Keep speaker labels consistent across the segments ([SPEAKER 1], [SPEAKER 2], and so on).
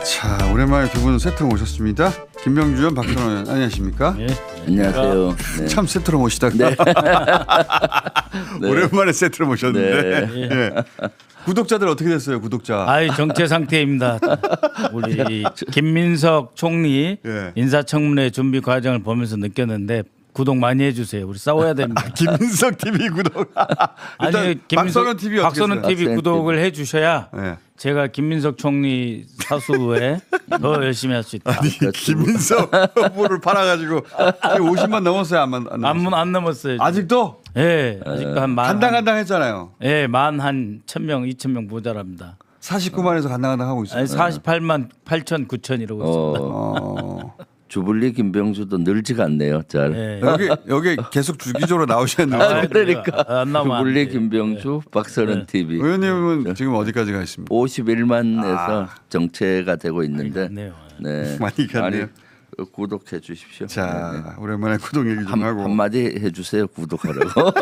[SPEAKER 1] 자, 오랜만에 두 분 세트로 모셨습니다. 김병주 의원, 박선원 의원, 안녕하십니까?
[SPEAKER 2] 네.
[SPEAKER 3] 안녕하세요. 네.
[SPEAKER 1] 참 세트로 모시다가
[SPEAKER 3] 네.
[SPEAKER 1] 오랜만에 세트로 모셨는데
[SPEAKER 3] 네.
[SPEAKER 1] 네. 구독자들 어떻게 됐어요? 구독자.
[SPEAKER 2] 아이 정체 상태입니다. 우리 김민석 총리
[SPEAKER 1] 예.
[SPEAKER 2] 인사청문회 준비 과정을 보면서 느꼈는데 구독 많이 해주세요. 우리 싸워야 됩니다.
[SPEAKER 1] 김민석 TV 구독.
[SPEAKER 2] 아니
[SPEAKER 1] 박선원 TV 어떻게
[SPEAKER 2] 박선원
[SPEAKER 1] 했어요?
[SPEAKER 2] TV 구독을 해주셔야
[SPEAKER 1] 네.
[SPEAKER 2] 제가 김민석 총리 사수에 더 열심히 할 수 있다.
[SPEAKER 1] 아니, 김민석 후보를 팔아가지고 50만 넘었어요, 안 넘었어요?
[SPEAKER 2] 안 넘었어요.
[SPEAKER 1] 아직도?
[SPEAKER 2] 예, 아직도
[SPEAKER 1] 간당간당 했잖아요.
[SPEAKER 2] 예, 만 한 1,000명, 2,000명 모자랍니다.
[SPEAKER 1] 49만에서 간당간당 하고 있어요.
[SPEAKER 2] 아니 48만 8천 9천 이러고 있습니다.
[SPEAKER 3] 주불리 김병주도 늘지가 않네요. 잘.
[SPEAKER 2] 예.
[SPEAKER 1] 여기 계속 주기적으로 나오셨는데
[SPEAKER 3] 아, 그러니까
[SPEAKER 2] 안 나오면 안
[SPEAKER 3] 주불리
[SPEAKER 2] 돼요.
[SPEAKER 3] 김병주 박선원 TV
[SPEAKER 1] 의원님은 지금 어디까지 가 있습니까?
[SPEAKER 3] 51만에서 정체가 되고 있는데
[SPEAKER 2] 갔네요.
[SPEAKER 3] 네.
[SPEAKER 1] 많이 갔네요.
[SPEAKER 3] 구독해 주십시오.
[SPEAKER 1] 자, 오랜만에 구독 얘기 좀 하고.
[SPEAKER 3] 한마디 해주세요. 구독하라고.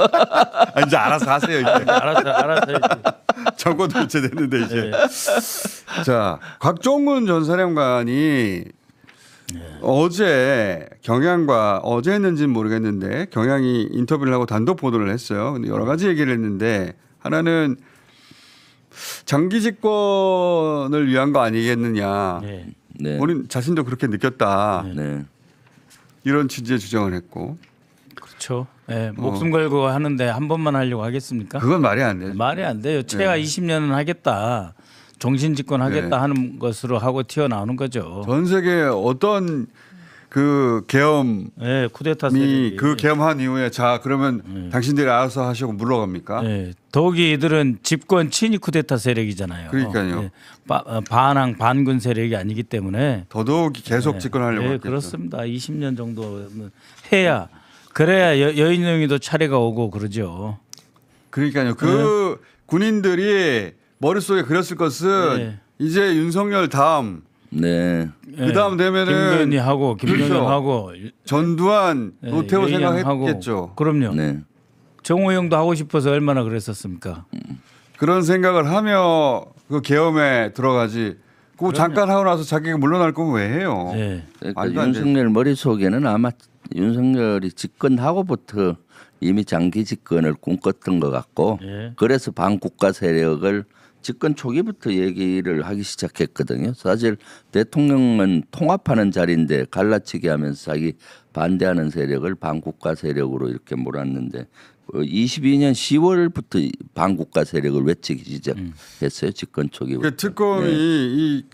[SPEAKER 1] 이제 알아서 하세요. 이제.
[SPEAKER 2] 알았어.
[SPEAKER 1] 적어도 교체됐는데 이제. 자, 곽종훈 전 사령관이 어제 경향과 어제 했는지는 모르겠는데 경향이 인터뷰를 하고 단독 보도를 했어요. 근데 여러 가지 얘기를 했는데 하나는 장기 집권을 위한 거 아니겠느냐.
[SPEAKER 2] 네.
[SPEAKER 3] 네.
[SPEAKER 1] 본인 자신도 그렇게 느꼈다.
[SPEAKER 3] 네.
[SPEAKER 1] 이런 취지의 주장을 했고.
[SPEAKER 2] 그렇죠. 예, 목숨 걸고 하는데 한 번만 하려고 하겠습니까?
[SPEAKER 1] 그건 말이 안 돼요.
[SPEAKER 2] 말이 안 돼요. 최하 20년은 하겠다. 종신 집권하겠다 하는 것으로 하고 튀어나오는 거죠.
[SPEAKER 1] 전 세계 어떤 그 계엄이
[SPEAKER 2] 예, 쿠데타 세력이.
[SPEAKER 1] 그 계엄한 이후에 자 그러면 당신들이 알아서 하시고 물러갑니까?
[SPEAKER 2] 예, 더욱이 이들은 집권 친위 쿠데타 세력이잖아요.
[SPEAKER 1] 그러니까요.
[SPEAKER 2] 예, 반항 반군 세력이 아니기 때문에
[SPEAKER 1] 더더욱이 계속 집권하려고
[SPEAKER 2] 예,
[SPEAKER 1] 했겠죠.
[SPEAKER 2] 그렇습니다. 20년 정도는 해야 그래야 여인영이도 차례가 오고 그러죠.
[SPEAKER 1] 그러니까요. 그 군인들이 머릿속에 그렸을 것은
[SPEAKER 2] 네.
[SPEAKER 1] 이제 윤석열 다음
[SPEAKER 3] 네.
[SPEAKER 1] 그 다음 되면은
[SPEAKER 2] 김건희하고 김정은하고
[SPEAKER 1] 전두환
[SPEAKER 2] 예,
[SPEAKER 1] 노태우
[SPEAKER 2] 여인영하고.
[SPEAKER 1] 생각했겠죠.
[SPEAKER 2] 그럼요.
[SPEAKER 3] 네.
[SPEAKER 2] 정호영도 하고 싶어서 얼마나 그랬었습니까?
[SPEAKER 1] 그런 생각을 하며 그 계엄에 들어가지. 그 잠깐 하고 나서 자기가 물러날 거면 왜 해요?
[SPEAKER 2] 예.
[SPEAKER 3] 그러니까
[SPEAKER 1] 말도 안 돼.
[SPEAKER 3] 윤석열 머릿속에는 아마 윤석열이 집권하고부터 이미 장기 집권을 꿈꿨던 것 같고
[SPEAKER 2] 예.
[SPEAKER 3] 그래서 반국가 세력을 집권 초기부터 얘기를 하기 시작했거든요. 사실 대통령은 통합하는 자리인데 갈라치기 하면서 자기 반대하는 세력을 반국가 세력으로 이렇게 몰았는데 22년 10월부터 반국가 세력을 외치기 시작했어요. 집권 초기부터.
[SPEAKER 1] 그 특검이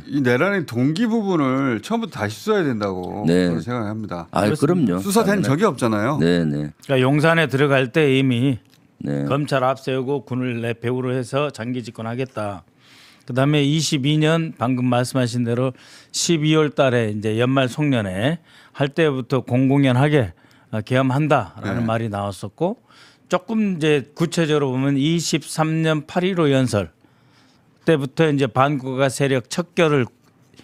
[SPEAKER 1] 이 내란의 동기 부분을 처음부터 다시 써야 된다고
[SPEAKER 3] 네.
[SPEAKER 1] 저는 생각합니다.
[SPEAKER 3] 아, 그럼요.
[SPEAKER 1] 수사된 적이 없잖아요.
[SPEAKER 3] 네, 네.
[SPEAKER 2] 그러니까 용산에 들어갈 때 이미
[SPEAKER 3] 네.
[SPEAKER 2] 검찰 앞세우고 군을 내 배후로 해서 장기 집권하겠다. 그다음에 22년 방금 말씀하신 대로 12월 달에 이제 연말 송년회 할 때부터 공공연하게 계엄한다라는
[SPEAKER 1] 네.
[SPEAKER 2] 말이 나왔었고 조금 이제 구체적으로 보면 23년 8.15 연설 때부터 이제 반국가 세력 척결을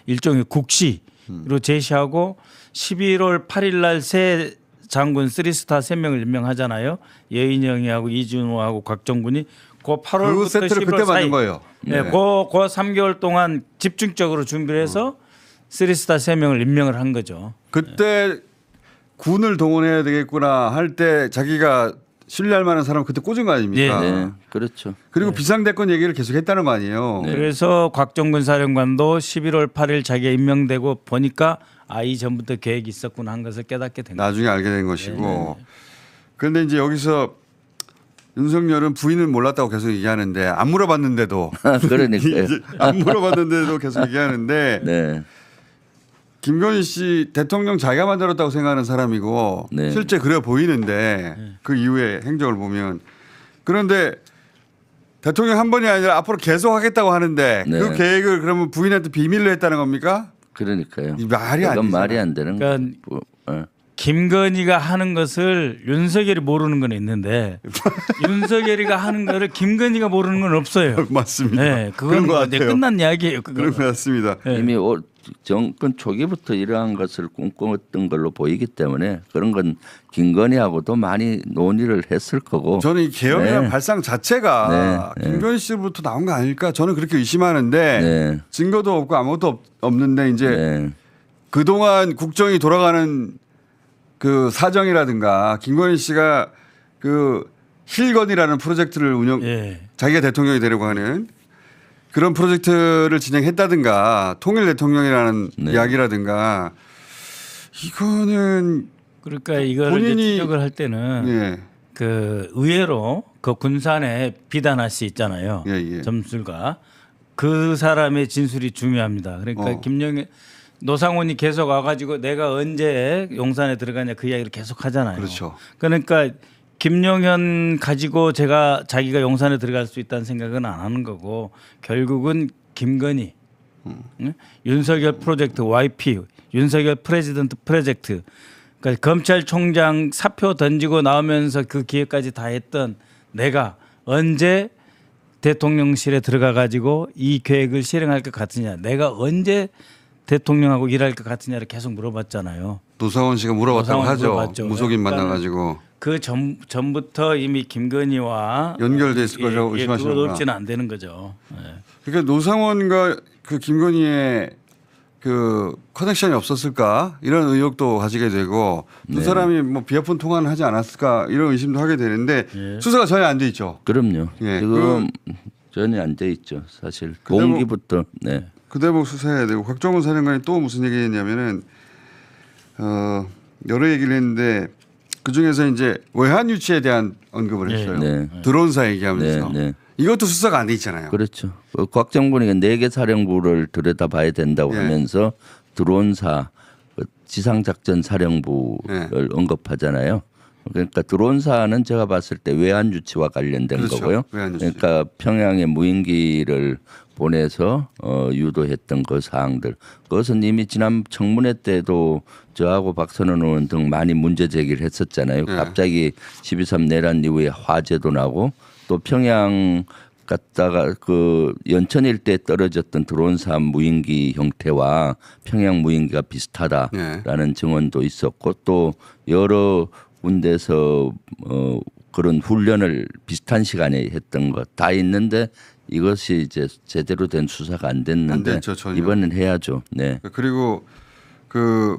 [SPEAKER 2] 일종의 국시로 제시하고 11월 8일 날 새 장군 3스타 3명을 임명하잖아요. 여인영이하고 이준호하고 곽정군이 그 8월부터
[SPEAKER 1] 그 세트를
[SPEAKER 2] 11월
[SPEAKER 1] 그때
[SPEAKER 2] 사이
[SPEAKER 1] 만든 거예요.
[SPEAKER 2] 네, 그 3개월 동안 집중적으로 준비를 해서 3스타 3명을 임명을 한 거죠.
[SPEAKER 1] 그때 군을 동원해야 되겠구나 할 때 자기가 신뢰할 만한 사람 그때 꽂은 거 아닙니까?
[SPEAKER 3] 네. 그렇죠.
[SPEAKER 1] 그리고 비상대권 얘기를 계속 했다는 거 아니에요.
[SPEAKER 3] 네.
[SPEAKER 2] 그래서 곽정근 사령관도 11월 8일 자기가 임명되고 보니까 이전부터 계획이 있었구나 한 것을 깨닫게 된 거죠.
[SPEAKER 1] 나중에 알게 된 것이고. 그런데 이제 여기서 윤석열은 부인은 몰랐다고 계속 얘기하는데 안 물어봤는데도
[SPEAKER 3] 그러니까요.
[SPEAKER 1] 안 물어봤는데도 계속 얘기하는데
[SPEAKER 3] 네.
[SPEAKER 1] 김건희 씨 대통령 자기가 만들었다고 생각하는 사람이고
[SPEAKER 3] 네.
[SPEAKER 1] 실제 그래 보이는데 그 이후의 행적을 보면 그런데 대통령 한 번이 아니라 앞으로 계속 하겠다고 하는데
[SPEAKER 3] 네.
[SPEAKER 1] 그 계획을 그러면 부인한테 비밀로 했다는 겁니까?
[SPEAKER 3] 그러니까요.
[SPEAKER 1] 이 말이 안
[SPEAKER 3] 그건
[SPEAKER 1] 되잖아요.
[SPEAKER 3] 말이 안 되는
[SPEAKER 2] 그러니까
[SPEAKER 3] 거죠.
[SPEAKER 2] 김건희가 하는 것을 윤석열이 모르는 건 있는데 윤석열이가 하는 거를 김건희가 모르는 건 없어요.
[SPEAKER 1] 맞습니다.
[SPEAKER 2] 네,
[SPEAKER 1] 그런
[SPEAKER 2] 그건
[SPEAKER 1] 것
[SPEAKER 2] 뭐 이제
[SPEAKER 1] 같아요.
[SPEAKER 2] 끝난 이야기예요.
[SPEAKER 1] 그런 것 같습니다.
[SPEAKER 2] 네.
[SPEAKER 3] 이미 정권 초기부터 이러한 것을 꿈꿔왔던 걸로 보이기 때문에 그런 건 김건희하고도 많이 논의를 했을 거고.
[SPEAKER 1] 저는 이 계엄이라는
[SPEAKER 3] 네.
[SPEAKER 1] 발상 자체가
[SPEAKER 3] 네.
[SPEAKER 1] 김건희 씨로부터 나온 거 아닐까 저는 그렇게 의심하는데
[SPEAKER 3] 네.
[SPEAKER 1] 증거도 없고 아무것도 없는데 이제
[SPEAKER 3] 네.
[SPEAKER 1] 그동안 국정이 돌아가는 그 사정이라든가 김건희 씨가 그 힐건이라는 프로젝트를
[SPEAKER 2] 예.
[SPEAKER 1] 자기가 대통령이 되려고 하는 그런 프로젝트를 진행했다든가 통일 대통령이라는
[SPEAKER 3] 네.
[SPEAKER 1] 이야기라든가 이거는
[SPEAKER 2] 그러니까 이걸
[SPEAKER 1] 본인이-
[SPEAKER 2] 추적을 할 때는
[SPEAKER 1] 예.
[SPEAKER 2] 그 의외로 그 군산에 비단아 씨 있잖아요.
[SPEAKER 1] 예, 예.
[SPEAKER 2] 점술가 그 사람의 진술이 중요합니다. 그러니까 김영애 노상원이 계속 와가지고 내가 언제 용산에 들어가냐 그 이야기를 계속 하잖아요.
[SPEAKER 1] 그렇죠.
[SPEAKER 2] 그러니까 김용현 가지고 자기가 용산에 들어갈 수 있다는 생각은 안 하는 거고 결국은 김건희, 응? 윤석열 프로젝트 YP, 윤석열 프레지던트 프로젝트, 그러니까 검찰총장 사표 던지고 나오면서 그 기획까지 다 했던 내가 언제 대통령실에 들어가 가지고 이 계획을 실행할 것 같으냐, 내가 언제 대통령하고 일할 것 같으냐를 계속 물어봤잖아요.
[SPEAKER 1] 노상원 씨가 물어봤다고
[SPEAKER 2] 노상원
[SPEAKER 1] 하죠.
[SPEAKER 2] 물어봤죠.
[SPEAKER 1] 무속인
[SPEAKER 2] 그러니까는
[SPEAKER 1] 만나가지고
[SPEAKER 2] 그 전부터 이미 김건희와
[SPEAKER 1] 연결돼 있을 거라고 의심하시는구나.
[SPEAKER 2] 그거 없지는 안 되는 거죠. 예.
[SPEAKER 1] 그러니까 노상원과 그 김건희의 그 커넥션이 없었을까 이런 의혹도 가지게 되고 두
[SPEAKER 3] 네.
[SPEAKER 1] 사람이 뭐 비아폰 통화는 하지 않았을까 이런 의심도 하게 되는데 수사가 전혀 안 돼 있죠.
[SPEAKER 3] 그럼요.
[SPEAKER 1] 예,
[SPEAKER 3] 지금 전혀 안 돼 있죠. 사실
[SPEAKER 1] 근데 뭐-
[SPEAKER 3] 동기부터. 네.
[SPEAKER 1] 그 대목 수사해야 되고 곽정훈 사령관이 또 무슨 얘기했냐면은 여러 얘기를 했는데 그 중에서 이제 외환 유치에 대한 언급을 했어요.
[SPEAKER 3] 네.
[SPEAKER 1] 드론사 얘기하면서
[SPEAKER 3] 네, 네.
[SPEAKER 1] 이것도 수사가 안 돼 있잖아요.
[SPEAKER 3] 그렇죠. 곽정군이 4개 사령부를 들여다봐야 된다고
[SPEAKER 1] 예.
[SPEAKER 3] 하면서 드론사 지상작전 사령부를
[SPEAKER 1] 예.
[SPEAKER 3] 언급하잖아요. 그러니까 드론사는 제가 봤을 때 외환 유치와 관련된
[SPEAKER 1] 그렇죠.
[SPEAKER 3] 거고요.
[SPEAKER 1] 외환 유치.
[SPEAKER 3] 그러니까 평양에 무인기를 보내서 유도했던 그 사항들. 그것은 이미 지난 청문회 때도 저하고 박선원 의원 등 많이 문제 제기를 했었잖아요.
[SPEAKER 1] 네.
[SPEAKER 3] 갑자기 12.3 내란 이후에 화재도 나고 또 평양 갔다가 그 연천 일대에 떨어졌던 드론사 무인기 형태와 평양 무인기가 비슷하다라는 증언도 있었고 또 여러 군데서 그런 훈련을 비슷한 시간에 했던 것 다 있는데 이것이 이제 제대로 된 수사가 안
[SPEAKER 1] 안
[SPEAKER 3] 됐는데
[SPEAKER 1] 됐죠, 전혀.
[SPEAKER 3] 이번엔 해야죠. 네.
[SPEAKER 1] 그리고 그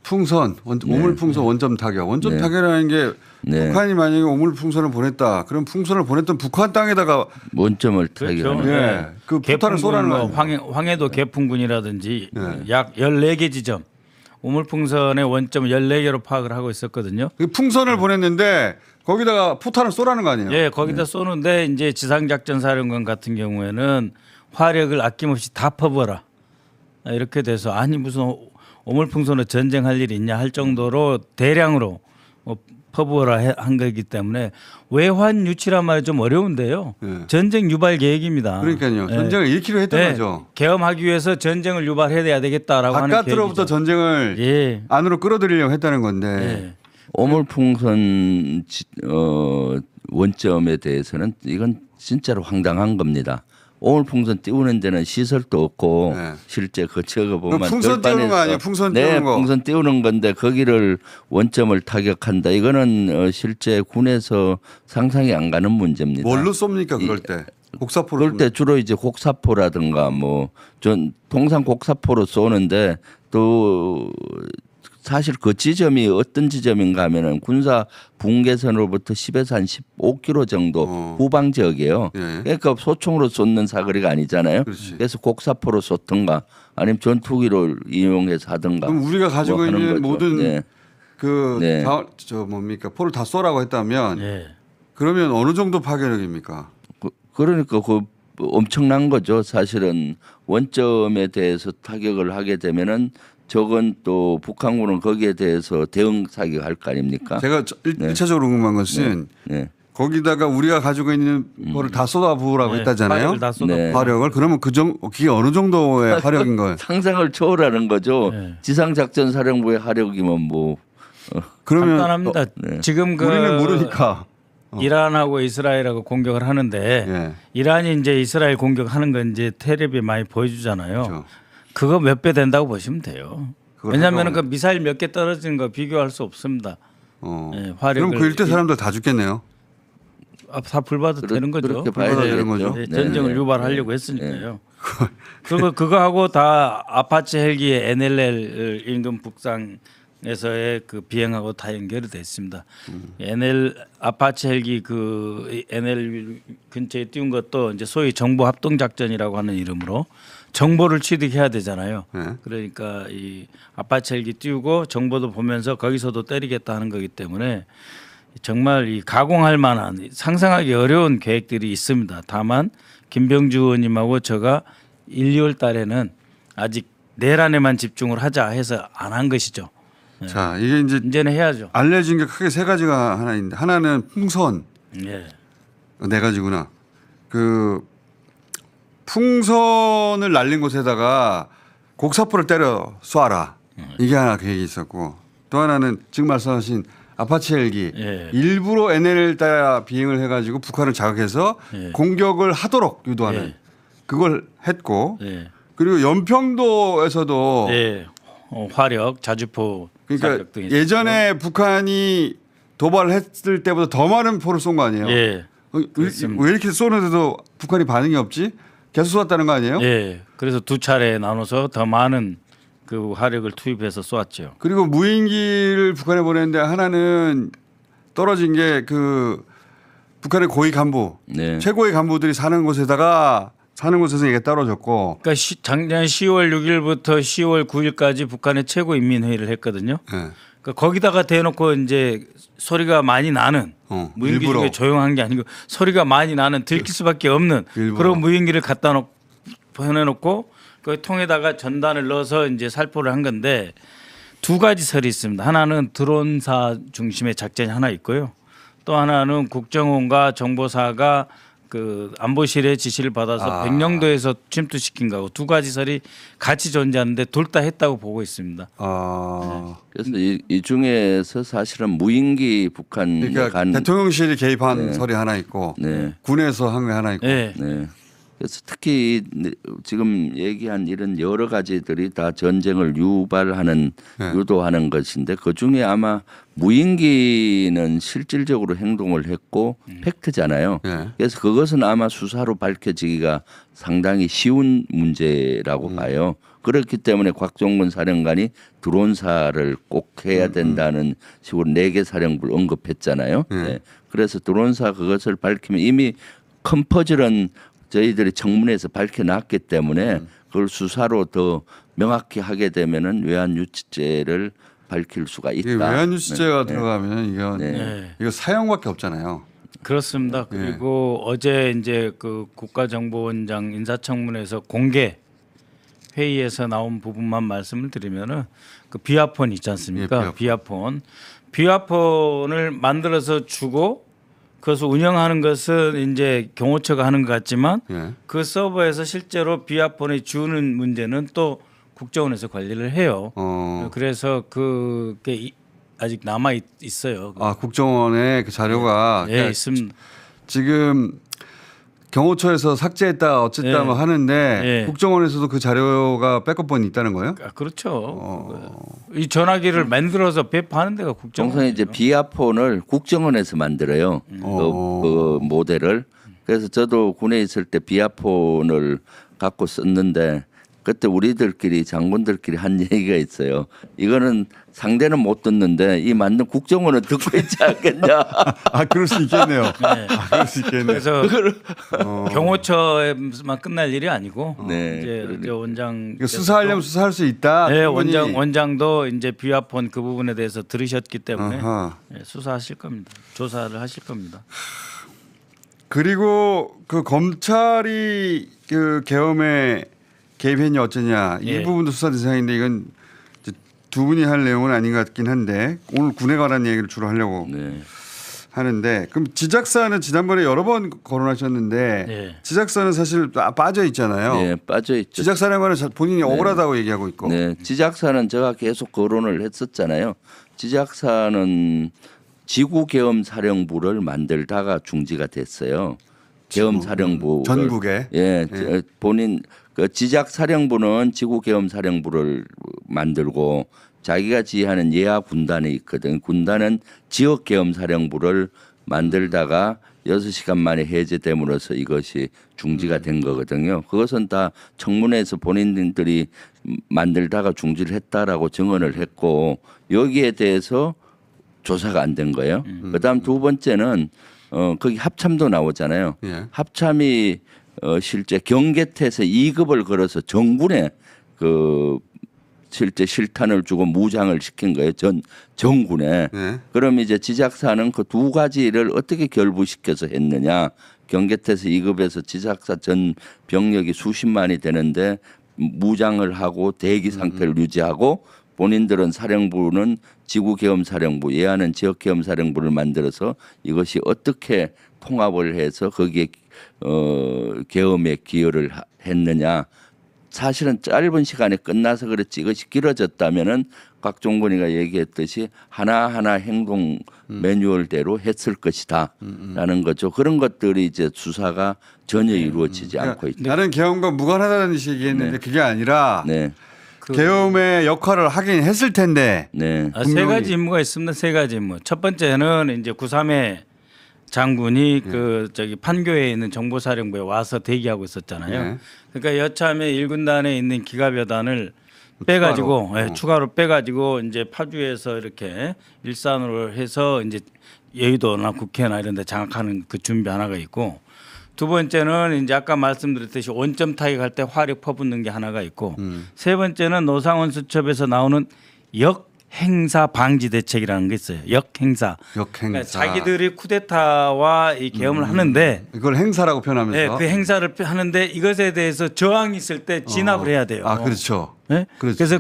[SPEAKER 1] 풍선 오물풍선 원점 타격 원점
[SPEAKER 3] 네.
[SPEAKER 1] 타격이라는 게
[SPEAKER 3] 네.
[SPEAKER 1] 북한이 만약에 오물풍선을 보냈다 그럼 풍선을 보냈던 북한 땅에다가
[SPEAKER 3] 원점을
[SPEAKER 2] 그렇죠.
[SPEAKER 3] 타격하는.
[SPEAKER 1] 예. 그 포탄을 쏘라는 거 아니에요?
[SPEAKER 2] 황해도 개풍군이라든지
[SPEAKER 1] 네.
[SPEAKER 2] 약 14개 지점 우물풍선의 원점 14개로 파악을 하고 있었거든요.
[SPEAKER 1] 그 풍선을 보냈는데 거기다가 포탄을 쏘라는 거 아니에요?
[SPEAKER 2] 예, 거기다 쏘는데 이제 지상작전 사령관 같은 경우에는 화력을 아낌없이 다 퍼부어라. 이렇게 돼서 아니 무슨 오물풍선으로 전쟁할 일이 있냐 할 정도로 대량으로 퍼부어라 한 거기 때문에 외환 유치란 말이 좀 어려운데요.
[SPEAKER 1] 예.
[SPEAKER 2] 전쟁 유발 계획입니다.
[SPEAKER 1] 그러니까요.
[SPEAKER 2] 예.
[SPEAKER 1] 전쟁을 일으키려 했던
[SPEAKER 2] 네.
[SPEAKER 1] 거죠.
[SPEAKER 2] 계엄하기 위해서 전쟁을 유발해야 되겠다라고 하는
[SPEAKER 1] 바깥으로부터
[SPEAKER 2] 계획이죠.
[SPEAKER 1] 전쟁을
[SPEAKER 2] 예.
[SPEAKER 1] 안으로 끌어들이려고 했다는 건데
[SPEAKER 2] 예.
[SPEAKER 3] 오물풍선 원점에 대해서는 이건 진짜로 황당한 겁니다. 오물풍선 띄우는 데는 시설도 없고
[SPEAKER 1] 네.
[SPEAKER 3] 실제 그 저거 보면
[SPEAKER 1] 그럼 풍선 띄우는 거 아니에요? 풍선
[SPEAKER 3] 네,
[SPEAKER 1] 띄우는 거.
[SPEAKER 3] 풍선 띄우는 건데 거기를 원점을 타격한다. 이거는 실제 군에서 상상이 안 가는 문제입니다.
[SPEAKER 1] 뭘로 쏩니까 그럴 때? 곡사포로
[SPEAKER 3] 그럴 때 주로 이제 곡사포라든가 뭐 전 통상 곡사포로 쏘는데 또 사실 그 지점이 어떤 지점인가 하면은 군사 분계선으로부터 10에서 한 15km 정도 후방 지역이에요.
[SPEAKER 1] 예.
[SPEAKER 3] 그러니까 소총으로 쏟는 사거리가 아니잖아요.
[SPEAKER 1] 그렇지.
[SPEAKER 3] 그래서 곡사포로 쏟든가 아니면 전투기를 이용해서 하든가.
[SPEAKER 1] 그럼 우리가 가지고
[SPEAKER 3] 뭐 하는
[SPEAKER 1] 있는
[SPEAKER 3] 거죠.
[SPEAKER 1] 모든
[SPEAKER 3] 네.
[SPEAKER 1] 그
[SPEAKER 3] 네.
[SPEAKER 1] 저 뭡니까 포를 다 쏘라고 했다면
[SPEAKER 2] 예.
[SPEAKER 1] 그러면 어느 정도 파괴력입니까?
[SPEAKER 3] 그러니까 그 엄청난 거죠. 사실은 원점에 대해서 타격을 하게 되면은 저건 또 북한군은 거기에 대해서 대응 사격할 거 아닙니까?
[SPEAKER 1] 제가 일차적으로 궁금한 것은
[SPEAKER 3] 네.
[SPEAKER 1] 거기다가 우리가 가지고 있는 거를 다 쏟아부으라고 했다잖아요.
[SPEAKER 2] 화력을 다 쏟아.
[SPEAKER 3] 네.
[SPEAKER 1] 화력을 그러면 그게 어느 정도의 화력인 거예요?
[SPEAKER 3] 상상을 초월하는 거죠.
[SPEAKER 2] 네.
[SPEAKER 3] 지상작전사령부의 화력이면 뭐
[SPEAKER 1] 그러면
[SPEAKER 2] 간단합니다. 지금 그
[SPEAKER 1] 우리는 모르니까.
[SPEAKER 2] 이란하고 이스라엘하고 공격을 하는데
[SPEAKER 1] 예.
[SPEAKER 2] 이란이 이제 이스라엘 공격하는 건 이제 텔레비에 많이 보여주잖아요.
[SPEAKER 1] 그렇죠.
[SPEAKER 2] 그거 몇 배 된다고 보시면 돼요.
[SPEAKER 1] 그걸
[SPEAKER 2] 왜냐하면 그
[SPEAKER 1] 하고.
[SPEAKER 2] 미사일 몇 개 떨어지는 거 비교할 수 없습니다. 예, 화력을
[SPEAKER 1] 그럼 그 일대 사람들 다 죽겠네요.
[SPEAKER 2] 다 불받아도 되는 거죠.
[SPEAKER 3] 그렇게 봐야
[SPEAKER 1] 불받아도 되는
[SPEAKER 3] 되는
[SPEAKER 1] 거죠.
[SPEAKER 2] 네, 전쟁을 유발하려고 했으니까요. 그거 하고 다 아파치 헬기의 NLL 인근 북상에서의 그 비행하고 다 연결이 됐습니다. 아파치 헬기 그 NL 근처에 띄운 것도 이제 소위 정보 합동 작전이라고 하는 이름으로 정보를 취득해야 되잖아요.
[SPEAKER 1] 네.
[SPEAKER 2] 그러니까 이 아파치 헬기 띄우고 정보도 보면서 거기서도 때리겠다 하는 거기 때문에 정말 이 가공할 만한 상상하기 어려운 계획들이 있습니다. 다만 김병주 의원님하고 제가 1, 2월 달에는 아직 내란에만 집중을 하자 해서 안 한 것이죠.
[SPEAKER 1] 자, 이게 이제
[SPEAKER 2] 이제는 해야죠.
[SPEAKER 1] 알려진 게 크게 세 가지가 하나 있는데 하나는 풍선
[SPEAKER 2] 예.
[SPEAKER 1] 네 가지구나. 그 풍선을 날린 곳에다가 곡사포를 때려 쏴라. 이게 하나 계획이 있었고 또 하나는 지금 말씀하신 아파치 헬기
[SPEAKER 2] 예.
[SPEAKER 1] 일부러 NL 따라 비행을 해가지고 북한을 자극해서
[SPEAKER 2] 예.
[SPEAKER 1] 공격을 하도록 유도하는
[SPEAKER 2] 예.
[SPEAKER 1] 그걸 했고
[SPEAKER 2] 예.
[SPEAKER 1] 그리고 연평도에서도
[SPEAKER 2] 예. 화력, 자주포
[SPEAKER 1] 그러니까
[SPEAKER 2] 사격 등이
[SPEAKER 1] 예전에 북한이 도발을 했을 때보다 더 많은 포를 쏜 거 아니에요?
[SPEAKER 2] 예.
[SPEAKER 1] 왜 이렇게 쏘는데도 북한이 반응이 없지? 계속 쏘았다는 거 아니에요?
[SPEAKER 2] 예. 그래서 두 차례 나눠서 더 많은 그 화력을 투입해서 쏘았죠.
[SPEAKER 1] 그리고 무인기를 북한에 보냈는데 하나는 떨어진 게 그 북한의 고위 간부,
[SPEAKER 3] 네.
[SPEAKER 1] 최고의 간부들이 사는 곳에서 이게 떨어졌고,
[SPEAKER 2] 그러니까 작년 10월 6일부터 10월 9일까지 북한의 최고인민회의를 했거든요.
[SPEAKER 1] 예.
[SPEAKER 2] 그러니까 거기다가 대놓고 이제 소리가 많이 나는 무인기
[SPEAKER 1] 일부러.
[SPEAKER 2] 중에 조용한 게 아니고 소리가 많이 나는 들킬 수밖에 없는
[SPEAKER 1] 일부러.
[SPEAKER 2] 그런 무인기를 갖다 놓고 보내놓고 그 통에다가 전단을 넣어서 이제 살포를 한 건데 두 가지 설이 있습니다. 하나는 드론사 중심의 작전이 하나 있고요. 또 하나는 국정원과 정보사가 그 안보실의 지시를 받아서 백령도에서 침투시킨 거하고 두 가지 설이 같이 존재하는데 둘 다 했다고 보고 있습니다.
[SPEAKER 3] 그래서 이 중에서 사실은 무인기 북한에
[SPEAKER 1] 그러니까
[SPEAKER 3] 간
[SPEAKER 1] 대통령실이 개입한 설이 하나 있고,
[SPEAKER 3] 네.
[SPEAKER 1] 군에서 한 게 하나 있고,
[SPEAKER 2] 네.
[SPEAKER 3] 네. 그래서 특히 지금 얘기한 이런 여러 가지들이 다 전쟁을 유발하는
[SPEAKER 1] 네.
[SPEAKER 3] 유도하는 것인데 그 중에 아마 무인기는 실질적으로 행동을 했고 팩트잖아요.
[SPEAKER 1] 네.
[SPEAKER 3] 그래서 그것은 아마 수사로 밝혀지기가 상당히 쉬운 문제라고 봐요. 그렇기 때문에 곽종근 사령관이 드론사를 꼭 해야 된다는 식으로 4개 사령부를 언급했잖아요. 네. 그래서 드론사 그것을 밝히면 이미 큰 퍼즐은 저희들이 청문회에서 밝혀놨기 때문에 그걸 수사로 더 명확히 하게 되면은 외환유치죄를 밝힐 수가 있다.
[SPEAKER 1] 이게 외환유치죄가
[SPEAKER 3] 네.
[SPEAKER 1] 들어가면 이건
[SPEAKER 2] 네.
[SPEAKER 1] 이거 사형밖에 없잖아요.
[SPEAKER 2] 그렇습니다. 그리고 어제 이제 그 국가정보원장 인사청문회에서 공개 회의에서 나온 부분만 말씀을 드리면은 그 비아폰 있지 않습니까?
[SPEAKER 1] 예,
[SPEAKER 2] 비아폰을 만들어서 주고 그것을 운영하는 것은 이제 경호처가 하는 것 같지만
[SPEAKER 1] 예.
[SPEAKER 2] 그 서버에서 실제로 비아폰을 주는 문제는 또 국정원에서 관리를 해요. 그래서 그게 아직 남아 있어요.
[SPEAKER 1] 국정원에 그 자료가
[SPEAKER 2] 예,
[SPEAKER 1] 그러니까
[SPEAKER 2] 있습니다.
[SPEAKER 1] 지금 경호처에서 삭제했다 어쨌다
[SPEAKER 2] 예.
[SPEAKER 1] 뭐 하는데
[SPEAKER 2] 예.
[SPEAKER 1] 국정원에서도 그 자료가 백업본이 있다는 거예요?
[SPEAKER 2] 그렇죠. 이 전화기를 만들어서 배포하는 데가 국정원.
[SPEAKER 3] 통상 이제 비아폰을 국정원에서 만들어요. 그 모델을. 그래서 저도 군에 있을 때 비아폰을 갖고 썼는데 그때 우리들끼리 장군들끼리 한 얘기가 있어요. 이거는 상대는 못 듣는데 이 맞는 국정원은 듣고 있지 않겠냐.
[SPEAKER 1] 그럴 수 있겠네요. 그럴 수 있겠네요.
[SPEAKER 2] 그래서 경호처에만 끝날 일이 아니고
[SPEAKER 3] 네,
[SPEAKER 2] 이제 원장
[SPEAKER 1] 이거 수사하려면 수사할 수 있다.
[SPEAKER 2] 네,
[SPEAKER 1] 충분히.
[SPEAKER 2] 원장도 이제 비아폰 그 부분에 대해서 들으셨기 때문에
[SPEAKER 1] 아하.
[SPEAKER 2] 수사하실 겁니다. 조사를 하실 겁니다.
[SPEAKER 1] 그리고 그 검찰이 그 계엄에 개입했냐 어쩌냐 이
[SPEAKER 2] 예.
[SPEAKER 1] 부분도 수사 대상인데 이건 이제 두 분이 할 내용은 아닌 것 같긴 한데 오늘 군에 관한 얘기를 주로 하려고
[SPEAKER 3] 네.
[SPEAKER 1] 하는데 그럼 지작사는 지난번에 여러 번 거론하셨는데
[SPEAKER 2] 네.
[SPEAKER 1] 지작사는 사실 빠져 있잖아요.
[SPEAKER 3] 네, 빠져 있죠.
[SPEAKER 1] 지작사령관은 본인이 억울하다고 얘기하고 있고.
[SPEAKER 3] 네, 지작사는 제가 계속 거론을 했었잖아요. 지작사는 지구계엄사령부를 만들다가 중지가 됐어요. 계엄사령부
[SPEAKER 1] 전국에.
[SPEAKER 3] 예, 본인 그 지작사령부는 지구계엄사령부를 만들고 자기가 지휘하는 예하 군단이 있거든. 군단은 지역계엄사령부를 만들다가 6시간 만에 해제됨으로써 이것이 중지가 된 거거든요. 그것은 다 청문회에서 본인들이 만들다가 중지를 했다라고 증언을 했고 여기에 대해서 조사가 안 된 거예요. 그다음 두 번째는 거기 합참도 나오잖아요.
[SPEAKER 1] 예.
[SPEAKER 3] 합참이 실제 경계태에서 2급을 걸어서 정군에 그 실제 실탄을 주고 무장을 시킨 거예요. 정군에.
[SPEAKER 1] 네.
[SPEAKER 3] 그럼 이제 지작사는 그 두 가지를 어떻게 결부시켜서 했느냐. 경계태에서 2급에서 지작사 전 병력이 수십만이 되는데 무장을 하고 대기 상태를 유지하고 본인들은 사령부는 지구계엄사령부, 예하는 지역계엄사령부를 만들어서 이것이 어떻게 통합을 해서 거기에 계엄에 기여를 했느냐. 사실은 짧은 시간에 끝나서 그렇지 이것이 길어졌다면은 곽종건이가 얘기했듯이 하나하나 행동 매뉴얼대로 했을 것이다라는 거죠. 그런 것들이 이제 수사가 전혀 이루어지지 않고 있다.
[SPEAKER 1] 다른 계엄과 무관하다는 식이 얘기했는데 그게 아니라
[SPEAKER 3] 네,
[SPEAKER 1] 계엄의 역할을 하긴 했을 텐데.
[SPEAKER 3] 네,
[SPEAKER 2] 세 가지 임무가 있습니다. 세 가지 임무. 첫 번째는 이제 9.3의 장군이 그 저기 판교에 있는 정보사령부에 와서 대기하고 있었잖아요.
[SPEAKER 1] 네.
[SPEAKER 2] 그러니까 여참에 1군단에 있는 기갑여단을 빼가지고 추가로 빼가지고 이제 파주에서 이렇게 일산으로 해서 이제 여의도나 국회나 이런 데 장악하는 그 준비 하나가 있고 두 번째는 이제 아까 말씀드렸듯이 원점 타격할 때 화력 퍼붓는 게 하나가 있고 세 번째는 노상원 수첩에서 나오는 역행사 방지 대책이라는 게 있어요. 역행사. 그러니까 자기들이 쿠데타와 이 계엄을 하는데
[SPEAKER 1] 이걸 행사라고 표현하면서.
[SPEAKER 2] 네, 그 행사를 하는데 이것에 대해서 저항이 있을 때 진압을 해야 돼요.
[SPEAKER 1] 아, 그렇죠.
[SPEAKER 2] 네?
[SPEAKER 1] 그렇죠.
[SPEAKER 2] 그래서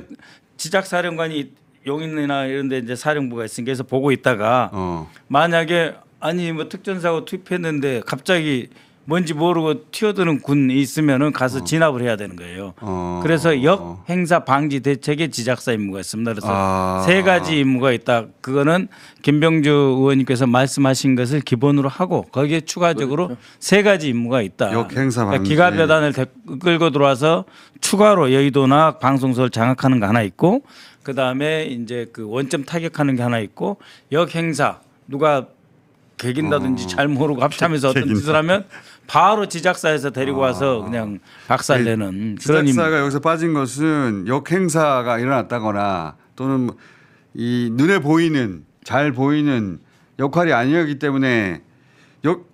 [SPEAKER 2] 지작사령관이 용인이나 이런 데 이제 사령부가 있으니까 그래서 보고 있다가 만약에 아니 뭐 특전사고 투입했는데 갑자기 뭔지 모르고 튀어드는 군이 있으면은 가서 진압을 해야 되는 거예요. 그래서 역행사 방지 대책의 지작사 임무가 있습니다. 그래서 세 가지 임무가 있다. 그거는 김병주 의원님께서 말씀하신 것을 기본으로 하고 거기에 추가적으로 그렇죠. 세 가지 임무가 있다.
[SPEAKER 1] 역행사 방지.
[SPEAKER 2] 그러니까 기갑여단을 끌고 들어와서 추가로 여의도나 방송소를 장악하는 거 하나 있고 그 다음에 이제 그 원점 타격하는 게 하나 있고 역행사 누가 개긴다든지 잘 모르고 합참에서 어떤 짓을 하면 바로 지작사에서 데리고 와서 그냥 박살내는 그런
[SPEAKER 1] 지작사가 여기서 빠진 것은 역행사가 일어났다거나 또는 이 눈에 보이는 잘 보이는 역할이 아니었기 때문에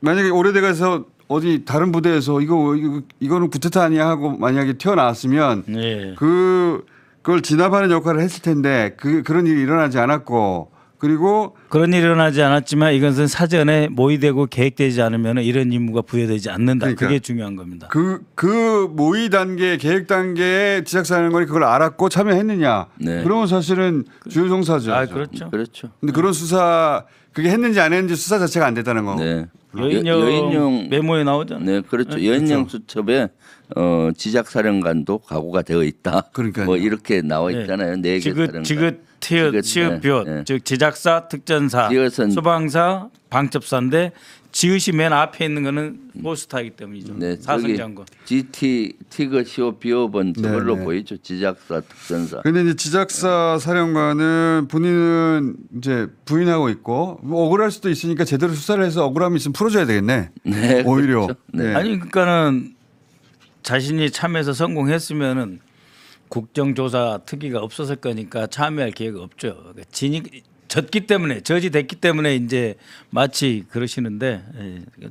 [SPEAKER 1] 만약에 오래돼가서 어디 다른 부대에서 이거는 구테타 아니야 하고 만약에 튀어나왔으면
[SPEAKER 2] 예.
[SPEAKER 1] 그걸 진압하는 역할을 했을 텐데 그런 일이 일어나지 않았고 그리고
[SPEAKER 2] 그런 일이 일어나지 않았지만 이것은 사전에 모의되고 계획되지 않으면 이런 임무가 부여되지 않는다.
[SPEAKER 1] 그러니까
[SPEAKER 2] 그게 중요한 겁니다.
[SPEAKER 1] 그 모의 단계, 계획 단계에 지작사령관이 그걸 알았고 참여했느냐?
[SPEAKER 3] 네.
[SPEAKER 1] 그러면 사실은 주요 종사죠.
[SPEAKER 2] 아 그렇죠.
[SPEAKER 3] 그렇죠.
[SPEAKER 1] 근데 그런 수사 그게 했는지 안 했는지 수사 자체가 안 됐다는 거.
[SPEAKER 3] 네.
[SPEAKER 2] 여인영 메모에 나오잖아요.
[SPEAKER 3] 네, 그렇죠. 여인영 수첩에 지작사령관도 각오가 되어 있다.
[SPEAKER 1] 그러니까요.
[SPEAKER 3] 뭐 이렇게 나와 있잖아요. 네 개 사령관.
[SPEAKER 2] 지긋 치읓
[SPEAKER 3] 네.
[SPEAKER 2] 즉 지작사, 특전사,
[SPEAKER 3] 지읒은
[SPEAKER 2] 소방사, 방첩사인데 지읒이 맨 앞에 있는 거는 포스타이기 때문이죠.
[SPEAKER 3] 네,
[SPEAKER 2] 사성장군.
[SPEAKER 3] GT 티그 시오 비오번 저걸로
[SPEAKER 1] 네.
[SPEAKER 3] 보이죠. 지작사, 특전사.
[SPEAKER 1] 그런데 이제 지작사 사령관은 본인은 이제 부인하고 있고 뭐 억울할 수도 있으니까 제대로 수사를 해서 억울함이 있으면 풀어줘야 되겠네.
[SPEAKER 3] 네,
[SPEAKER 1] 오히려.
[SPEAKER 3] 그렇죠. 네.
[SPEAKER 1] 네.
[SPEAKER 2] 아니 그러니까는 자신이 참여해서 성공했으면은 국정조사 특위가 없었을 거니까 참여할 기회가 없죠. 그러니까 저지 됐기 때문에 이제 마치 그러시는데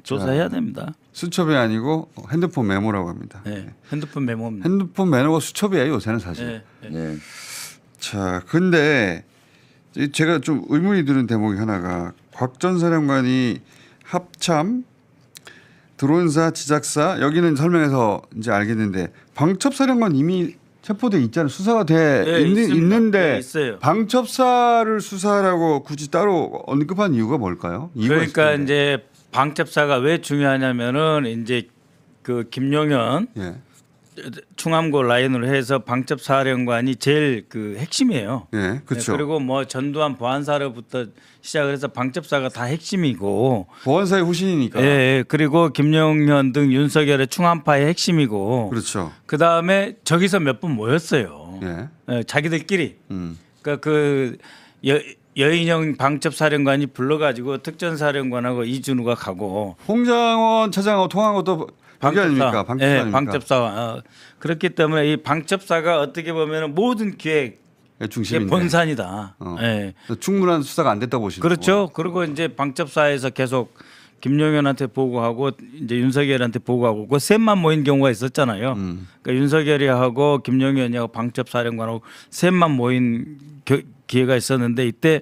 [SPEAKER 2] 조사해야 됩니다.
[SPEAKER 1] 수첩이 아니고 핸드폰 메모라고 합니다.
[SPEAKER 2] 네, 핸드폰 메모입니다.
[SPEAKER 1] 핸드폰 메모가 수첩이에요 요새는 사실.
[SPEAKER 2] 네.
[SPEAKER 3] 네.
[SPEAKER 1] 자, 근데 제가 좀 의문이 드는 대목이 하나가 곽 전 사령관이 합참, 드론사, 지작사 여기는 설명해서 이제 알겠는데 방첩사령관 이미 체포돼 있잖아요. 수사가 돼
[SPEAKER 2] 네, 있습니다.
[SPEAKER 1] 있는데
[SPEAKER 2] 네, 있어요.
[SPEAKER 1] 방첩사를 수사하라고 굳이 따로 언급한 이유가 뭘까요? 이유가 있을
[SPEAKER 2] 그러니까
[SPEAKER 1] 텐데.
[SPEAKER 2] 이제 방첩사가 왜 중요하냐면은 이제 그 김용현
[SPEAKER 1] 예.
[SPEAKER 2] 충암고 라인으로 해서 방첩사령관이 제일 그 핵심이에요.
[SPEAKER 1] 예, 그렇죠.
[SPEAKER 2] 네, 그리고 뭐 전두환 보안사로부터 시작을 해서 방첩사가 다 핵심이고,
[SPEAKER 1] 보안사의 후신이니까.
[SPEAKER 2] 예, 예, 그리고 김용현 등 윤석열의 충암파의 핵심이고,
[SPEAKER 1] 그렇죠.
[SPEAKER 2] 그 다음에 저기서 몇 분 모였어요.
[SPEAKER 1] 예.
[SPEAKER 2] 예, 자기들끼리.
[SPEAKER 1] 음.
[SPEAKER 2] 그러니까 여인영 방첩사령관이 불러가지고 특전사령관하고 이준우가 가고
[SPEAKER 1] 홍장원 차장하고 통한 것도 그게 아닙니까? 방첩사
[SPEAKER 2] 예,
[SPEAKER 1] 아닙니까?
[SPEAKER 2] 방첩사. 그렇기 때문에 이 방첩사가 어떻게 보면 모든 기획의
[SPEAKER 1] 예, 중심인데.
[SPEAKER 2] 본산이다.
[SPEAKER 1] 어.
[SPEAKER 2] 예.
[SPEAKER 1] 충분한 수사가 안 됐다고 보시는
[SPEAKER 2] 그렇죠. 그리고 이제 방첩사에서 계속 김용현한테 보고하고 이제 윤석열한테 보고하고 그 셋만 모인 경우가 있었잖아요. 그러니까 윤석열이하고 김용현이하고 방첩사령관하고 셋만 모인 기회가 있었는데 이때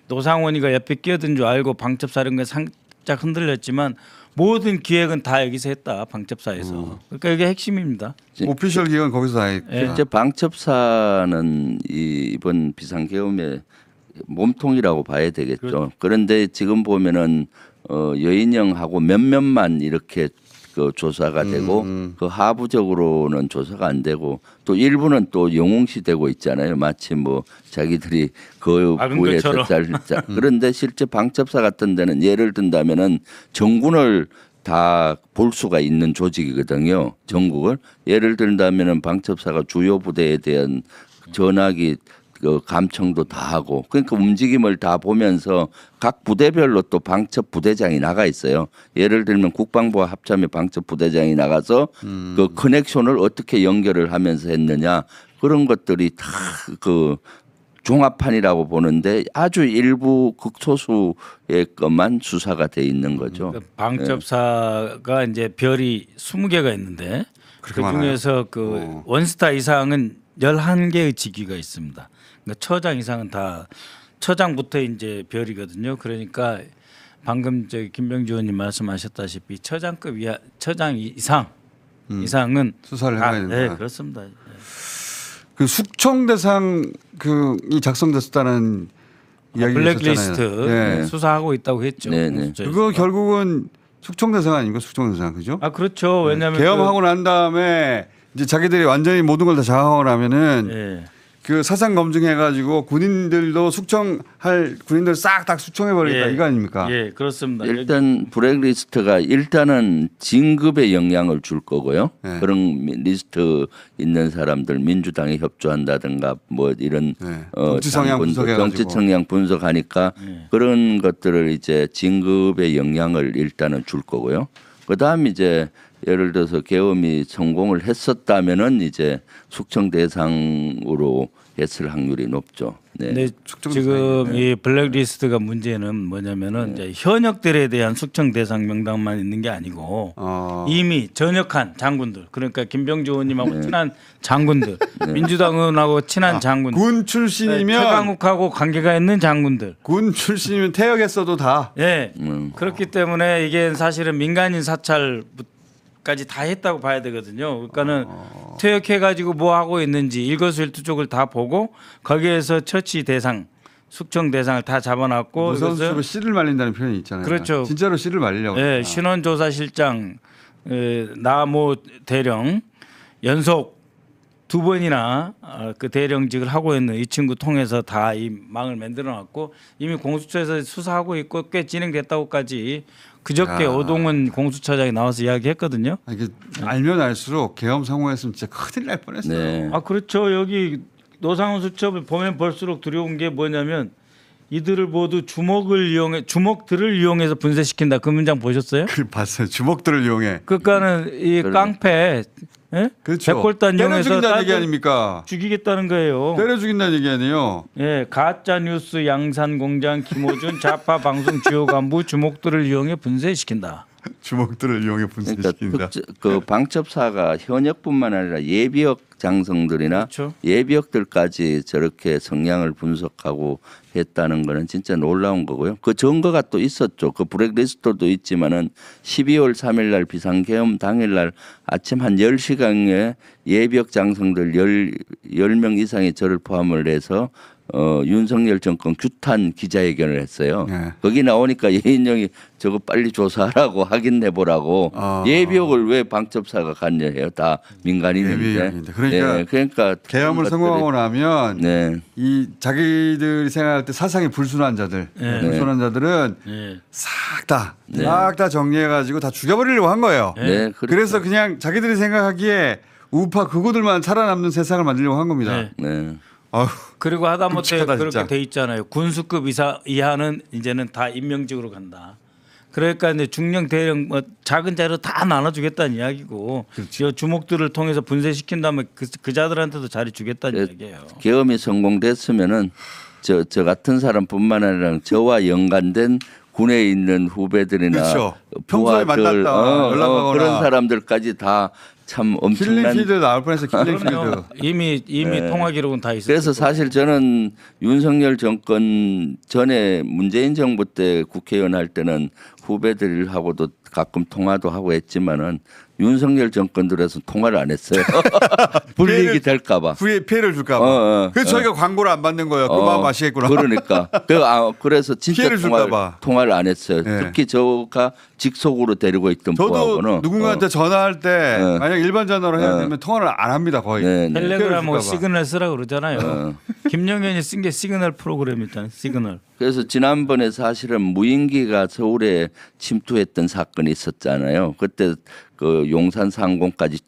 [SPEAKER 2] 노상원이가 옆에 끼어든 줄 알고 방첩사령관이 살짝 흔들렸지만 모든 기획은 다 여기서 했다. 방첩사에서. 그러니까 이게 핵심입니다.
[SPEAKER 1] 오피셜 기획은 거기서 다 했다.
[SPEAKER 2] 예.
[SPEAKER 3] 실제 방첩사는 이번 비상계엄의 몸통이라고 봐야 되겠죠.
[SPEAKER 2] 그렇죠.
[SPEAKER 3] 그런데 지금 보면은 여인영하고 몇몇만 이렇게 그 조사가 되고 그 하부적으로는 조사가 안 되고 또 일부는 또 용웅시되고 있잖아요. 마치 뭐 자기들이 그
[SPEAKER 2] 막은
[SPEAKER 3] 부에서
[SPEAKER 2] 것처럼.
[SPEAKER 3] 그런데 실제 방첩사 같은 데는 예를 든다면은 정군을 다 볼 수가 있는 조직이거든요. 전국을 예를 든다면은 방첩사가 주요 부대에 대한 전화기 그 감청도 다 하고 그러니까 움직임을 다 보면서 각 부대별로 또 방첩 부대장이 나가 있어요. 예를 들면 국방부와 합참의 방첩 부대장이 나가서 그 커넥션을 어떻게 연결을 하면서 했느냐 그런 것들이 다 그 종합판이라고 보는데 아주 일부 극소수의 것만 수사가 돼 있는 거죠.
[SPEAKER 2] 그러니까 방첩사가 이제 별이 20개가 있는데 그
[SPEAKER 1] 그렇게 많아요?
[SPEAKER 2] 중에서 그 원스타 이상은 11개의 직위가 있습니다. 그러니까 처장 이상은 다 처장부터 이제 별이거든요. 그러니까 방금 저기 김병주 의원님 말씀하셨다시피 처장급 이하 처장 이상은
[SPEAKER 1] 수사를
[SPEAKER 2] 다,
[SPEAKER 1] 해봐야
[SPEAKER 2] 네,
[SPEAKER 1] 된다.
[SPEAKER 2] 그렇습니다.
[SPEAKER 1] 그 숙청 대상 그이 작성됐었다는 이야기가
[SPEAKER 2] 블랙리스트
[SPEAKER 1] 있었잖아요. 예.
[SPEAKER 2] 수사하고 있다고 했죠.
[SPEAKER 3] 네, 네.
[SPEAKER 2] 공수처에서.
[SPEAKER 1] 그거 결국은 숙청 대상 아닙니까? 숙청 대상 그죠?
[SPEAKER 2] 아 그렇죠. 왜냐하면
[SPEAKER 1] 계엄하고 난 다음에 이제 자기들이 완전히 모든 걸 다 장악하고 나면은
[SPEAKER 2] 예.
[SPEAKER 1] 그 사상 검증해가지고 군인들도 숙청할 군인들 싹 다 숙청해버리겠다
[SPEAKER 2] 예.
[SPEAKER 1] 이거 아닙니까?
[SPEAKER 2] 예, 그렇습니다.
[SPEAKER 3] 일단 블랙리스트가 일단은 진급에 영향을 줄 거고요.
[SPEAKER 1] 네.
[SPEAKER 3] 그런 리스트 있는 사람들 민주당에 협조한다든가 뭐 이런
[SPEAKER 1] 네. 정치 성향
[SPEAKER 3] 당분들,
[SPEAKER 1] 분석해가지고.
[SPEAKER 3] 정치 성향 분석하니까 그런 것들을 이제 진급에 영향을 일단은 줄 거고요. 그다음 이제 예를 들어서 계엄이 성공을 했었다면은 이제 숙청 대상으로 했을 확률이 높죠. 네.
[SPEAKER 2] 근데 지금 이 블랙리스트가 문제는 뭐냐면은 이제 현역들에 대한 숙청 대상 명단만 있는 게 아니고 이미 전역한 장군들 그러니까 김병주 의원님하고 친한 장군들 민주당 의원하고 친한 장군들
[SPEAKER 1] 군 출신이면
[SPEAKER 2] 최강욱하고 관계가 있는 장군들
[SPEAKER 1] 군 출신이면 퇴역했어도 다
[SPEAKER 2] 예 그렇기 때문에 이게 사실은 민간인 사찰까지 다 했다고 봐야 되거든요. 그러니까는 퇴역해가지고 뭐 하고 있는지 일거수일투족을 다 보고 거기에서 처치 대상, 숙청 대상을 다 잡아놨고
[SPEAKER 1] 무선수로 씨를 말린다는 표현이 있잖아요.
[SPEAKER 2] 그렇죠.
[SPEAKER 1] 진짜로 씨를 말리려고.
[SPEAKER 2] 예, 신원조사실장 나모 대령 연속 2번이나 그 대령직을 하고 있는 이 친구 통해서 다 이 망을 만들어놨고 이미 공수처에서 수사하고 있고 꽤 진행됐다고까지 그저께
[SPEAKER 1] 야.
[SPEAKER 2] 오동훈 공수처장이 나와서 이야기했거든요.
[SPEAKER 1] 이게 알면 알수록 계엄 성공했으면 진짜 큰일 날 뻔했어요.
[SPEAKER 3] 네.
[SPEAKER 2] 아 그렇죠. 여기 노상훈 수첩을 보면 볼수록 두려운 게 뭐냐면 이들을 모두 주먹들을 이용해서 분쇄시킨다. 그 문장 보셨어요?
[SPEAKER 1] 그 봤어요. 주먹들을 이용해.
[SPEAKER 2] 그러니까는 이 깡패 예?
[SPEAKER 1] 그렇죠.
[SPEAKER 2] 백골단
[SPEAKER 1] 때려
[SPEAKER 2] 이용해서
[SPEAKER 1] 죽인다는 얘기
[SPEAKER 2] 딸들
[SPEAKER 1] 아닙니까?
[SPEAKER 2] 죽이겠다는 거예요.
[SPEAKER 1] 때려 죽인다는 얘기 아니에요.
[SPEAKER 2] 예, 가짜 뉴스 양산 공장 김호준 좌파 방송 주요 간부 주목들을 이용해 분쇄시킨다.
[SPEAKER 1] 주먹들을 이용해
[SPEAKER 3] 그러니까
[SPEAKER 1] 분쇄시킨다.
[SPEAKER 3] 그 방첩사가 현역뿐만 아니라 예비역 장성들이나
[SPEAKER 2] 그렇죠.
[SPEAKER 3] 예비역들까지 저렇게 성향을 분석하고 했다는 거는 진짜 놀라운 거고요. 그 증거가 또 있었죠. 그 블랙리스트도 있지만은 12월 3일 날 비상계엄 당일 날 아침 한 10시경에 예비역 장성들 10명 이상이 저를 포함을 해서 윤석열 정권 규탄 기자회견을 했어요.
[SPEAKER 1] 네.
[SPEAKER 3] 거기 나오니까 예인영이 저거 빨리 조사하라고 확인해보라고 예비역을 왜 방첩사가 관여해요? 다 민간인인데.
[SPEAKER 1] 예비역인데. 그러니까
[SPEAKER 3] 그러니까
[SPEAKER 1] 계엄을
[SPEAKER 3] 그런
[SPEAKER 1] 성공하고 나면
[SPEAKER 3] 네.
[SPEAKER 1] 이 자기들이 생각할 때 사상이 불순한 자들, 불순한 자들은
[SPEAKER 2] 네.
[SPEAKER 1] 싹 다 정리해가지고 다 죽여버리려고 한 거예요.
[SPEAKER 3] 네, 그렇죠.
[SPEAKER 1] 그래서 그냥 자기들이 생각하기에 우파 극우들만 살아남는 세상을 만들려고 한 겁니다.
[SPEAKER 2] 네.
[SPEAKER 3] 네.
[SPEAKER 1] 아휴,
[SPEAKER 2] 그리고 하다못해
[SPEAKER 1] 끔찍하다,
[SPEAKER 2] 그렇게
[SPEAKER 1] 진짜.
[SPEAKER 2] 돼 있잖아요. 군수급 이하는 이제는 다 임명직으로 간다. 그러니까 이제 중령 대령 뭐 작은 자료 다 나눠주겠다는 이야기고 이 주목들을 통해서 분쇄시킨 다음에 그 자들한테도 자리 주겠다는 이야기예요.
[SPEAKER 3] 계엄이 성공됐으면은 저 같은 사람뿐만 아니라 저와 연관된 군에 있는 후배들이나
[SPEAKER 1] 그렇죠. 평소에
[SPEAKER 3] 부하들,
[SPEAKER 1] 만났다, 연락하거나.
[SPEAKER 3] 그런 사람들까지 다 참
[SPEAKER 1] 킬링
[SPEAKER 3] 엄청난.
[SPEAKER 1] 필드 나올 뻔해서 킬링 필드.
[SPEAKER 2] 그럼요. 이미 통화 기록은 다 있어요.
[SPEAKER 3] 그래서 사실 저는 윤석열 정권 전에 문재인 정부 때 국회의원 할 때는 후배들하고도 가끔 통화도 하고 했지만은 윤석열 정권 들어서 통화를 안 했어요. 불이익이 될까봐.
[SPEAKER 1] 후에 피해를 줄까봐. 그래서 저희가 광고를 안 받는 거예요. 그 마음 아시겠구나.
[SPEAKER 3] 그러니까. 그래서 진짜
[SPEAKER 1] 피해를 줄까봐.
[SPEAKER 3] 통화를 안 했어요.
[SPEAKER 1] 네.
[SPEAKER 3] 특히 저가 직속으로 데리고 있던
[SPEAKER 1] 저도
[SPEAKER 3] 부하고는
[SPEAKER 1] 누군가한테 전화할 때 만약 일반 전화로 해야 되면 통화를 안 합니다 거의.
[SPEAKER 3] 네, 네.
[SPEAKER 2] 텔레그램하고
[SPEAKER 1] 줄까 봐.
[SPEAKER 2] 시그널 쓰라 그러잖아요. 김영현이 쓴 게 시그널 프로그램이잖아요. 시그널.
[SPEAKER 3] 그래서 지난번에 사실은 무인기가 서울에 침투했던 사건이 있었잖아요. 그때 그 용산 상공까지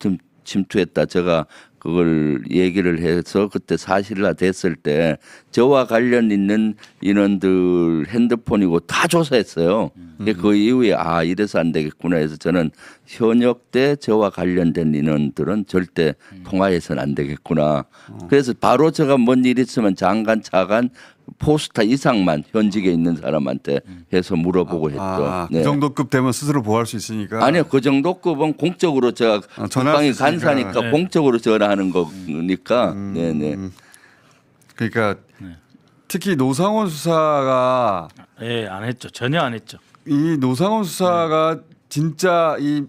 [SPEAKER 3] 침투했다. 제가 그걸 얘기를 해서 그때 사실화 됐을 때 저와 관련 있는 인원들 핸드폰이고 다 조사했어요. 근데 그 이후에 이래서 안 되겠구나 해서 저는 현역 때 저와 관련된 인원들은 절대 통화해서는 안 되겠구나. 그래서 바로 제가 뭔 일 있으면 장관, 차관, 포스타 이상만 현직에 있는 사람한테 해서 물어보고 했죠.
[SPEAKER 1] 그 정도급 되면 스스로 보호할 수 있으니까.
[SPEAKER 3] 아니요, 그 정도 급은 공적으로 제가
[SPEAKER 1] 전화할
[SPEAKER 3] 국방이
[SPEAKER 1] 수 있으니까.
[SPEAKER 3] 간사니까
[SPEAKER 2] 네.
[SPEAKER 3] 공적으로 전화하는 거니까. 네네.
[SPEAKER 1] 그러니까 특히 노상원 수사가
[SPEAKER 2] 예, 안 했죠. 전혀 안 했죠.
[SPEAKER 1] 이 노상원 수사가 진짜 이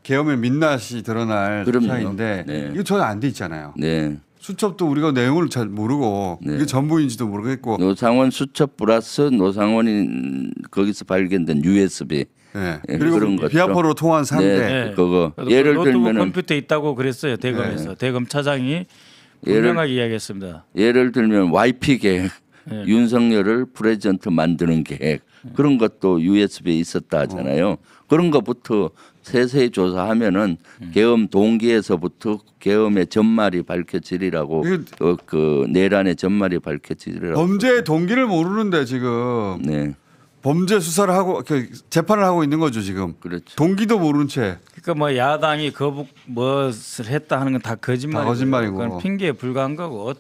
[SPEAKER 1] 계엄의 민낯이 드러날
[SPEAKER 3] 그럼요.
[SPEAKER 1] 수사인데
[SPEAKER 3] 네.
[SPEAKER 1] 이거 전혀 안 돼 있잖아요.
[SPEAKER 3] 네.
[SPEAKER 1] 수첩도 우리가 내용을 잘 모르고
[SPEAKER 3] 네.
[SPEAKER 1] 이게 전부인지도 모르겠고.
[SPEAKER 3] 노상원 수첩 플러스 노상원이 거기서 발견된 USB.
[SPEAKER 1] 네.
[SPEAKER 3] 예,
[SPEAKER 1] 그리고
[SPEAKER 3] 그런 것도.
[SPEAKER 1] 비아포로 통한 상대.
[SPEAKER 3] 네. 그거
[SPEAKER 2] 그래도
[SPEAKER 3] 예를
[SPEAKER 2] 노트북
[SPEAKER 3] 들면은
[SPEAKER 2] 컴퓨터 있다고 그랬어요. 대검에서. 대검 차장이 분명하게 이야기했습니다.
[SPEAKER 3] 예를 들면 YP 계획, 윤석열을 프레지던트 만드는 계획 그런 것도 USB에 있었다 하잖아요. 그런 것부터 세세히 조사하면은 계엄 동기에서부터 계엄의 전말이 밝혀지리라고 그 내란의 전말이 밝혀지리라고.
[SPEAKER 1] 범죄의 동기를 모르는데 지금
[SPEAKER 3] 네,
[SPEAKER 1] 범죄 수사를 하고 재판을 하고 있는 거죠 지금.
[SPEAKER 3] 그렇죠.
[SPEAKER 1] 동기도 모른 채.
[SPEAKER 2] 그러니까 뭐 야당이 거북 무엇을 했다 하는 건 다 거짓말이고.
[SPEAKER 1] 다 거짓말이고.
[SPEAKER 2] 그건 핑계에 불과한 거고.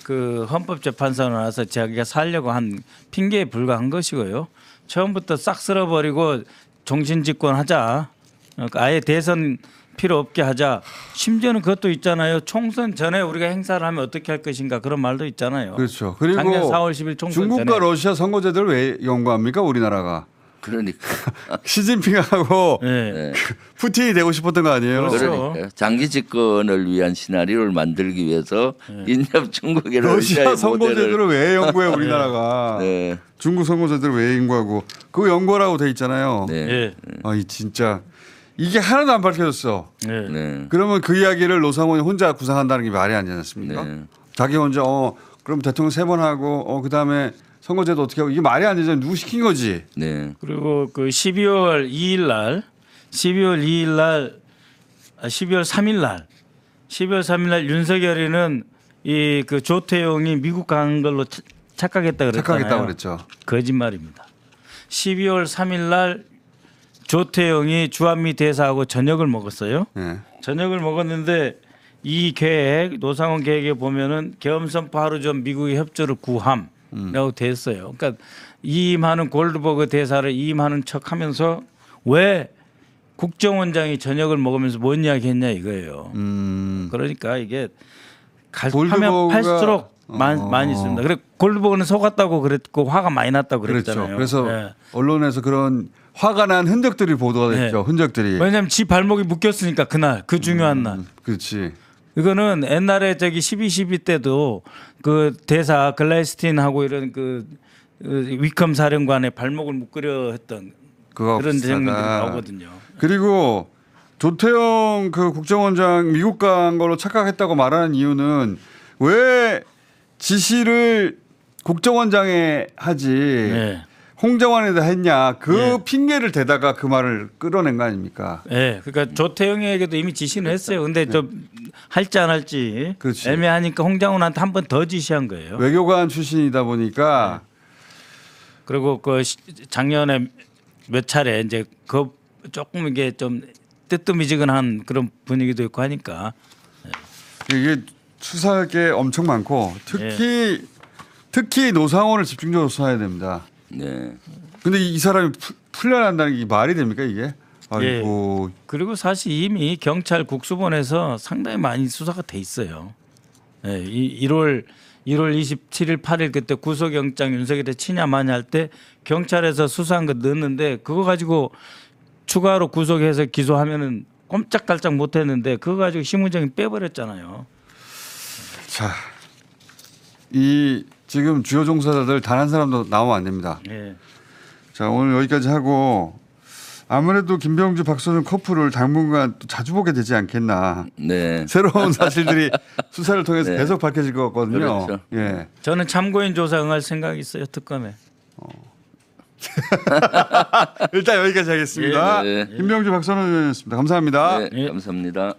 [SPEAKER 2] 그 헌법재판소에 나와서 자기가 살려고 한 핑계에 불과한 것이고요. 처음부터 싹 쓸어버리고 종신집권하자. 그러니까 아예 대선 필요 없게 하자. 심지어는 그것도 있잖아요. 총선 전에 우리가 행사를 하면 어떻게 할 것인가 그런 말도 있잖아요.
[SPEAKER 1] 그렇죠. 그리고
[SPEAKER 2] 작년 4월 10일 총선
[SPEAKER 1] 중국과
[SPEAKER 2] 전에.
[SPEAKER 1] 러시아 선거제도를 왜 연구합니까 우리나라가?
[SPEAKER 3] 그러니까
[SPEAKER 1] 시진핑하고
[SPEAKER 2] 네.
[SPEAKER 1] 푸틴이 되고 싶었던 거 아니에요?
[SPEAKER 2] 그렇죠.
[SPEAKER 3] 그러니까 장기 집권을 위한 시나리오를 만들기 위해서 인접 중국의
[SPEAKER 1] 러시아
[SPEAKER 3] 러시아의 모델을
[SPEAKER 1] 선거제도를 왜 연구해 우리나라가?
[SPEAKER 3] 네,
[SPEAKER 1] 중국 선거제도를 왜 연구하고 그거 연구라고 돼 있잖아요.
[SPEAKER 3] 네,
[SPEAKER 2] 예.
[SPEAKER 1] 아, 이 진짜 이게 하나도 안 밝혀졌어.
[SPEAKER 2] 예.
[SPEAKER 3] 네,
[SPEAKER 1] 그러면 그 이야기를 노상원이 혼자 구상한다는 게 말이 안 되지 않습니까?
[SPEAKER 3] 네.
[SPEAKER 1] 자기 혼자 그럼 대통령 3번 하고 그다음에 선거제도 어떻게 하고 이게 말이 안 되잖아요. 누구 시킨 거지?
[SPEAKER 3] 네.
[SPEAKER 2] 그리고 그 12월 2일 날 12월 3일 날 윤석열이는 이 그 조태용이 미국 간 걸로 착각했다 그랬잖아요.
[SPEAKER 1] 착각했다고 그랬죠.
[SPEAKER 2] 거짓말입니다. 12월 3일 날 조태용이 주한미 대사하고 저녁을 먹었어요.
[SPEAKER 1] 네.
[SPEAKER 2] 저녁을 먹었는데 이 계획 노상원 계획에 보면은 계엄 선포 하루 전 미국의 협조를 구함이라고 돼 있어요. 그러니까 이임하는 골드버그 대사를 이임하는 척하면서 왜 국정원장이 저녁을 먹으면서 뭔 이야기했냐 이거예요. 그러니까 이게 하면
[SPEAKER 1] 골드버그가-
[SPEAKER 2] 팔수록 많이 있습니다. 그래 골드버그는 속았다고 그랬고 화가 많이 났다고 그랬잖아요.
[SPEAKER 1] 그렇죠. 그래서
[SPEAKER 2] 예.
[SPEAKER 1] 언론에서 그런 화가 난 흔적들이 보도가 됐죠. 흔적들이.
[SPEAKER 2] 왜냐하면 지 발목이 묶였으니까 그날 그 중요한 날.
[SPEAKER 1] 그렇지.
[SPEAKER 2] 이거는 옛날에 저기 12.12 때도 그 대사 글라이스틴하고 이런 그 위컴 사령관의 발목을 묶으려 했던
[SPEAKER 1] 그거
[SPEAKER 2] 그런
[SPEAKER 1] 비슷하다.
[SPEAKER 2] 장면들이 나오거든요.
[SPEAKER 1] 그리고 조태영 그 국정원장 미국 간 걸로 착각했다고 말하는 이유는 왜 지시를 국정원장에 하지
[SPEAKER 2] 네.
[SPEAKER 1] 홍정환에다 했냐 그
[SPEAKER 2] 네.
[SPEAKER 1] 핑계를 대다가 그 말을 끌어낸 거 아닙니까?
[SPEAKER 2] 네, 그러니까 조태영에게도 이미 지시는 했어요. 근데 좀 할지 안 할지
[SPEAKER 1] 그렇지.
[SPEAKER 2] 애매하니까 홍장훈한테 한 번 더 지시한 거예요.
[SPEAKER 1] 외교관 출신이다 보니까
[SPEAKER 2] 그리고 그 작년에 몇 차례 이제 그 조금 이게 좀 뜨뜻미지근한 그런 분위기도 있고 하니까
[SPEAKER 1] 이게 수사할 게 엄청 많고 특히 노상원을 집중적으로 수사해야 됩니다.
[SPEAKER 3] 네.
[SPEAKER 1] 근데 이 사람이 풀려난다는 게 말이 됩니까 이게? 아이고.
[SPEAKER 2] 그리고 사실 이미 경찰 국수본에서 상당히 많이 수사가 돼 있어요. 예, 1월 27일, 8일 그때 구속영장 윤석열에 치냐 마냐 할 때 경찰에서 수사한 거 넣었는데 그거 가지고 추가로 구속해서 기소하면은 꼼짝달짝 못했는데 그거 가지고 심은정이 빼버렸잖아요.
[SPEAKER 1] 자, 이 지금 주요 종사자들 단 한 사람도 나오면 안 됩니다.
[SPEAKER 2] 예.
[SPEAKER 1] 자, 오늘 여기까지 하고 아무래도 김병주 박선우 커플을 당분간 또 자주 보게 되지 않겠나.
[SPEAKER 3] 네.
[SPEAKER 1] 새로운 사실들이 수사를 통해서
[SPEAKER 3] 네.
[SPEAKER 1] 계속 밝혀질 것 같거든요.
[SPEAKER 3] 그렇죠.
[SPEAKER 1] 예.
[SPEAKER 2] 저는 참고인 조사 응할 생각이 있어요 특검에.
[SPEAKER 1] 일단 여기까지 하겠습니다.
[SPEAKER 3] 예, 네.
[SPEAKER 1] 김병주 박선우 의원이었습니다. 감사합니다.
[SPEAKER 3] 네. 감사합니다.